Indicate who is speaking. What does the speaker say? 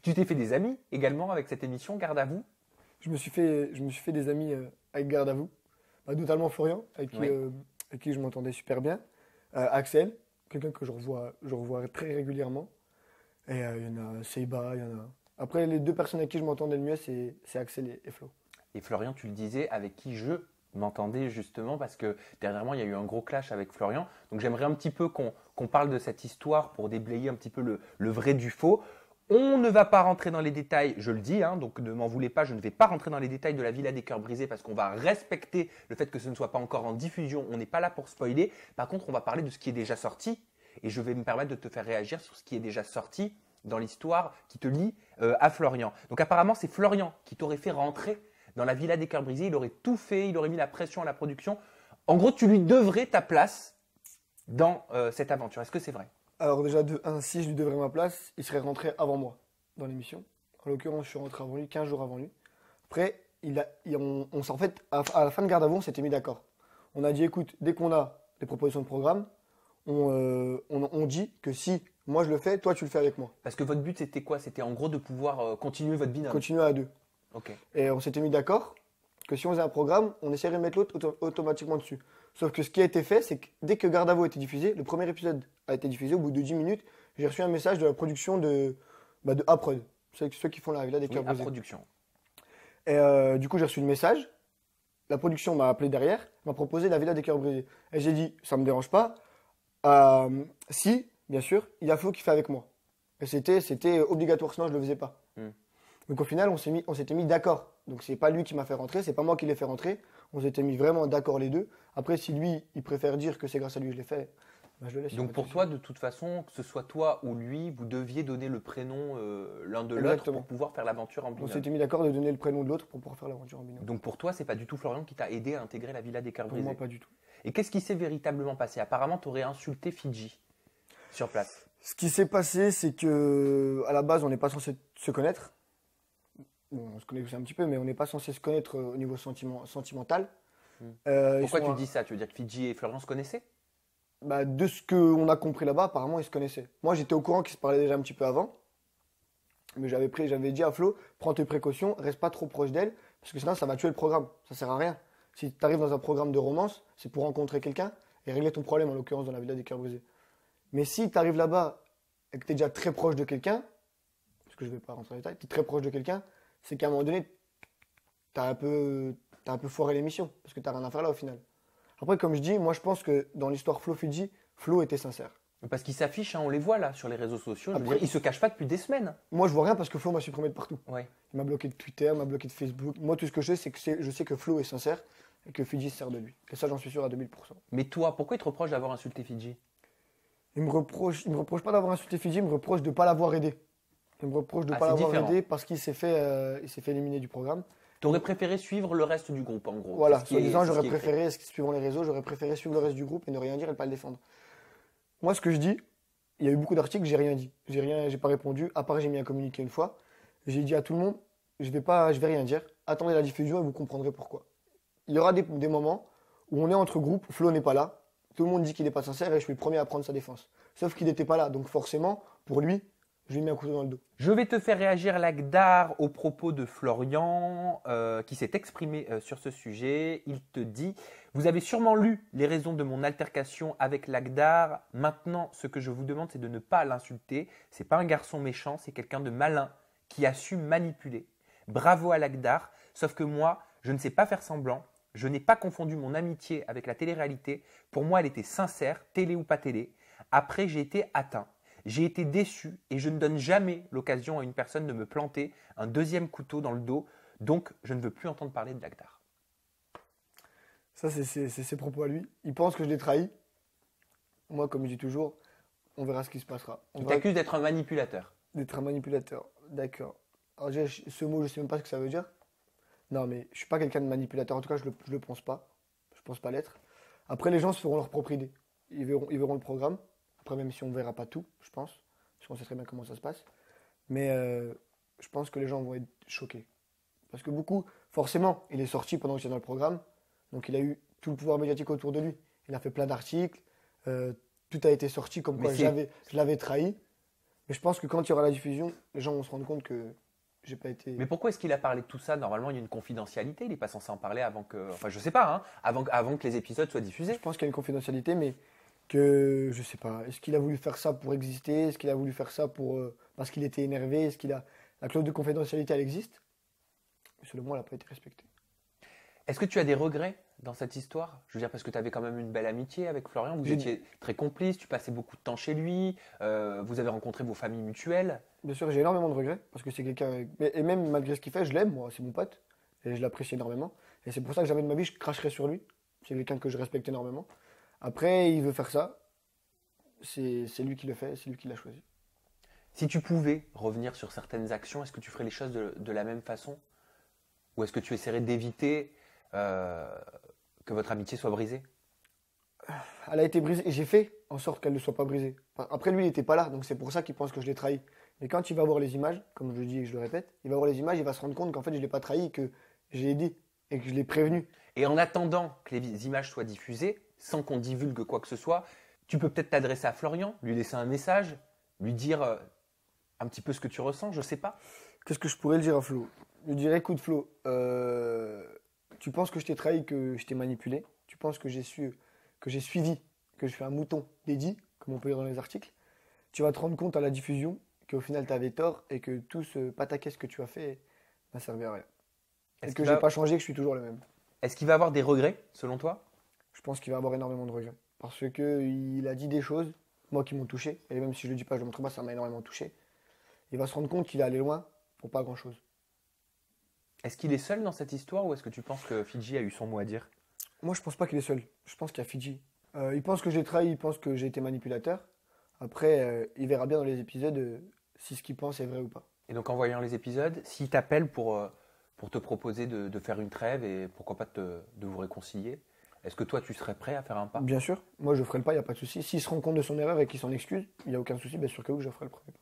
Speaker 1: Tu t'es fait des amis également avec cette émission Garde à vous?
Speaker 2: Je me suis fait des amis avec Garde à vous. Bah, notamment Florian,
Speaker 1: Oui.
Speaker 2: avec qui je m'entendais super bien. Axel, quelqu'un que je revois très régulièrement. Et il y en a Seiba, il y en a. Après, les deux personnes avec qui je m'entendais le mieux, c'est Axel et Flo.
Speaker 1: Et Florian, tu le disais, avec qui je m'entendais justement, parce que dernièrement, il y a eu un gros clash avec Florian. Donc j'aimerais un petit peu qu'on parle de cette histoire pour déblayer un petit peu le vrai du faux. On ne va pas rentrer dans les détails, je le dis, hein, donc ne m'en voulez pas, je ne vais pas rentrer dans les détails de la Villa des Cœurs Brisés parce qu'on va respecter le fait que ce ne soit pas encore en diffusion, on n'est pas là pour spoiler. Par contre, on va parler de ce qui est déjà sorti et je vais me permettre de te faire réagir sur ce qui est déjà sorti dans l'histoire qui te lie à Florian. Donc apparemment, c'est Florian qui t'aurait fait rentrer dans la Villa des Cœurs Brisés, il aurait tout fait, il aurait mis la pression à la production. En gros, tu lui devrais ta place dans cette aventure. Est-ce que c'est vrai?
Speaker 2: Alors, déjà, de 1, si je lui devrais ma place, il serait rentré avant moi dans l'émission. En l'occurrence, je suis rentré avant lui, 15 jours avant lui. Après, en fait, à la fin de Garde à vous, on s'était mis d'accord. On a dit, écoute, dès qu'on a des propositions de programme, on dit que si moi je le fais, toi tu le fais avec moi.
Speaker 1: Parce que votre but, c'était quoi? C'était en gros de pouvoir continuer votre binôme.
Speaker 2: Continuer à deux.
Speaker 1: Ok.
Speaker 2: Et on s'était mis d'accord que si on faisait un programme, on essaierait de mettre l'autre automatiquement dessus. Sauf que ce qui a été fait, c'est que dès que Garde à vous a été diffusé, le premier épisode a été diffusé, au bout de 10 minutes, j'ai reçu un message de la production de A-Prod, ceux qui font la Villa des
Speaker 1: Oui,
Speaker 2: Cœurs
Speaker 1: à
Speaker 2: Brisés.
Speaker 1: production.
Speaker 2: Et du coup, j'ai reçu le message. La production m'a appelé derrière, m'a proposé la Villa des Cœurs Brisés. Et j'ai dit, ça me dérange pas. Si, bien sûr, il y a Flo qui fait avec moi. Et c'était obligatoire, sinon je le faisais pas.
Speaker 1: Hmm.
Speaker 2: Donc au final, on s'était mis d'accord. Donc c'est pas lui qui m'a fait rentrer, c'est pas moi qui l'ai fait rentrer. On s'était mis vraiment d'accord les deux. Après, si lui, il préfère dire que c'est grâce à lui que je l'ai fait, bah, je le laisse.
Speaker 1: Donc pour toi, de toute façon, que ce soit toi ou lui, vous deviez donner le prénom l'un de l'autre
Speaker 2: Exactement.
Speaker 1: pour pouvoir faire l'aventure en
Speaker 2: On
Speaker 1: binôme.
Speaker 2: s'était mis d'accord de donner le prénom de l'autre pour pouvoir faire l'aventure en binôme.
Speaker 1: Donc pour toi, c'est pas du tout Florian qui t'a aidé à intégrer la Villa des Cœurs
Speaker 2: Pour moi,
Speaker 1: Brisés.
Speaker 2: pas du tout.
Speaker 1: Et qu'est-ce qui s'est véritablement passé? Apparemment, tu aurais insulté Fidji sur place.
Speaker 2: Ce qui s'est passé, c'est que à la base, on n'est pas censé se connaître. Bon, on se connaît aussi un petit peu, mais on n'est pas censé se connaître au niveau sentimental.
Speaker 1: Pourquoi tu dis ça? Tu veux dire que Fidji et Florian se connaissaient?
Speaker 2: Bah, de ce qu'on a compris là-bas, apparemment, ils se connaissaient. Moi, j'étais au courant qu'ils se parlaient déjà un petit peu avant. Mais j'avais dit à Flo, prends tes précautions, reste pas trop proche d'elle, parce que sinon, ça va tuer le programme. Ça sert à rien. Si tu arrives dans un programme de romance, c'est pour rencontrer quelqu'un et régler ton problème, en l'occurrence dans la Villa des Cœurs Brisés. Mais si tu arrives là-bas et que tu es déjà très proche de quelqu'un, parce que je vais pas rentrer dans les détails, tu es très proche de quelqu'un, c'est qu'à un moment donné, t'as un peu foiré l'émission, parce que t'as rien à faire là au final. Après, comme je dis, moi je pense que dans l'histoire Flo Fidji, Flo était sincère.
Speaker 1: Parce qu'ils s'affichent, hein, on les voit là sur les réseaux sociaux. Je veux
Speaker 2: Après-
Speaker 1: dire, ils se cachent pas depuis des semaines.
Speaker 2: Moi je vois rien parce que Flo m'a supprimé de partout.
Speaker 1: Ouais.
Speaker 2: Il m'a bloqué de Twitter, m'a bloqué de Facebook. Moi tout ce que je sais, c'est que je sais que Flo est sincère et que Fidji se sert de lui. Et ça, j'en suis sûr à 2000%.
Speaker 1: Mais toi, pourquoi ils te reprochent d'avoir insulté Fidji?
Speaker 2: Il me reproche pas d'avoir insulté Fidji, il me reproche de pas l'avoir aidé. Il me reproche de
Speaker 1: Ah,
Speaker 2: pas
Speaker 1: c'est
Speaker 2: l'avoir
Speaker 1: différent.
Speaker 2: aidé parce il s'est fait éliminer du programme.
Speaker 1: T'aurais préféré suivre le reste du groupe, en gros.
Speaker 2: Voilà,
Speaker 1: C'est ce qui est-
Speaker 2: soi-disant,
Speaker 1: c'est ce
Speaker 2: j'aurais
Speaker 1: qui est écrit.
Speaker 2: préféré, suivant les réseaux, j'aurais préféré suivre le reste du groupe et ne rien dire et pas le défendre. Moi, ce que je dis, il y a eu beaucoup d'articles, j'ai rien dit. J'ai pas répondu, à part j'ai mis un communiqué une fois. J'ai dit à tout le monde, je vais rien dire. Attendez la diffusion et vous comprendrez pourquoi. Il y aura des moments où on est entre groupes, Flo n'est pas là, tout le monde dit qu'il n'est pas sincère et je suis le premier à prendre sa défense. Sauf qu'il n'était pas là, donc forcément, pour lui, je lui ai mis un couteau dans le dos.
Speaker 1: Je vais te faire réagir, Lagdar, au propos de Florian, qui s'est exprimé sur ce sujet. Il te dit: vous avez sûrement lu les raisons de mon altercation avec Lagdar. Maintenant, ce que je vous demande, c'est de ne pas l'insulter. C'est pas un garçon méchant, c'est quelqu'un de malin qui a su manipuler. Bravo à Lagdar. Sauf que moi, je ne sais pas faire semblant. Je n'ai pas confondu mon amitié avec la télé-réalité. Pour moi, elle était sincère, télé ou pas télé. Après, j'ai été atteint. J'ai été déçu et je ne donne jamais l'occasion à une personne de me planter un deuxième couteau dans le dos. Donc, je ne veux plus entendre parler de Lagdar.
Speaker 2: Ça, c'est ses propos à lui. Il pense que je l'ai trahi. Moi, comme je dis toujours, on verra ce qui se passera. On
Speaker 1: Il
Speaker 2: verra
Speaker 1: t'accuse d'être un manipulateur.
Speaker 2: d'être un manipulateur. D'accord. Alors, déjà, ce mot, je sais même pas ce que ça veut dire. Non, mais je suis pas quelqu'un de manipulateur. En tout cas, je le pense pas. Je pense pas l'être. Après, les gens se feront leur propre idée. Ils verront le programme. Après, même si on verra pas tout, je pense. Parce qu'on sait très bien comment ça se passe. Mais je pense que les gens vont être choqués. Parce que beaucoup, forcément, il est sorti pendant que j'étais dans le programme. Donc, il a eu tout le pouvoir médiatique autour de lui. Il a fait plein d'articles. Tout a été sorti comme
Speaker 1: Mais
Speaker 2: quoi
Speaker 1: c'est-
Speaker 2: je l'avais trahi. Mais je pense que quand il y aura la diffusion, les gens vont se rendre compte que j'ai pas été.
Speaker 1: Mais pourquoi est-ce qu'il a parlé de tout ça? Normalement, il y a une confidentialité. Il n'est pas censé en parler avant que. Enfin, je sais pas, hein, avant que les épisodes soient diffusés.
Speaker 2: Je pense qu'il y a une confidentialité, mais que je sais pas. Est-ce qu'il a voulu faire ça pour exister? Est-ce qu'il a voulu faire ça pour parce qu'il était énervé? Est-ce qu'il a la clause de confidentialité, elle existe? Mais selon moi, elle n'a pas été respectée.
Speaker 1: Est-ce que tu as des regrets dans cette histoire? Je veux dire, parce que tu avais quand même une belle amitié avec Florian. Vous
Speaker 2: J'ai-
Speaker 1: étiez très complices. Tu passais beaucoup de temps chez lui. Vous avez rencontré vos familles mutuelles.
Speaker 2: Bien sûr, j'ai énormément de regrets parce que c'est quelqu'un. Et même malgré ce qu'il fait, je l'aime, moi, c'est mon pote. Et je l'apprécie énormément. Et c'est pour ça que jamais de ma vie, je cracherai sur lui. C'est quelqu'un que je respecte énormément. Après, il veut faire ça. C'est lui qui le fait, c'est lui qui l'a choisi.
Speaker 1: Si tu pouvais revenir sur certaines actions, est-ce que tu ferais les choses de la même façon? Ou est-ce que tu essaierais d'éviter euh, que votre amitié soit brisée?
Speaker 2: Elle a été brisée et j'ai fait en sorte qu'elle ne soit pas brisée. Enfin, après, lui, il n'était pas là, donc c'est pour ça qu'il pense que je l'ai trahi. Mais quand il va voir les images, comme je le dis et que je le répète, il va voir les images, il va se rendre compte qu'en fait, je ne l'ai pas trahi, que je l'ai dit et que je l'ai prévenu.
Speaker 1: Et en attendant que les images soient diffusées, sans qu'on divulgue quoi que ce soit, tu peux peut-être t'adresser à Florian, lui laisser un message, lui dire un petit peu ce que tu ressens, je sais pas.
Speaker 2: Qu'est-ce que je pourrais le dire à Flo? Je lui dirais, écoute Flo, tu penses que je t'ai trahi, que je t'ai manipulé? Tu penses que j'ai suivi, que je suis un mouton dédié, comme on peut lire dans les articles? Tu vas te rendre compte à la diffusion qu'au final tu avais tort et que tout ce pataquès que tu as fait n'a servi à rien. Et
Speaker 1: Est-ce
Speaker 2: que
Speaker 1: qu'il
Speaker 2: j'ai
Speaker 1: va,
Speaker 2: pas changé, que je suis toujours le même.
Speaker 1: est-ce qu'il va avoir des regrets, selon toi?
Speaker 2: Je pense qu'il va avoir énormément de regrets. Parce qu'il a dit des choses, moi, qui m'ont touché. Et même si je le dis pas, je le montre pas, ça m'a énormément touché. Il va se rendre compte qu'il est allé loin pour pas grand-chose.
Speaker 1: Est-ce qu'il est seul dans cette histoire ou est-ce que tu penses que Fidji a eu son mot à dire?
Speaker 2: Moi, je pense pas qu'il est seul. Je pense qu'il y a Fidji. Il pense que j'ai trahi, il pense que j'ai été manipulateur. Après, il verra bien dans les épisodes si ce qu'il pense est vrai ou pas.
Speaker 1: Et donc en voyant les épisodes, s'il t'appelle pour te proposer de faire une trêve et pourquoi pas de vous réconcilier, est-ce que toi tu serais prêt à faire un pas?
Speaker 2: Bien sûr, moi je ferai le pas, il n'y a pas de souci. S'il se rend compte de son erreur et qu'il s'en excuse, il n'y a aucun souci, bien sûr que oui, je ferai le premier pas.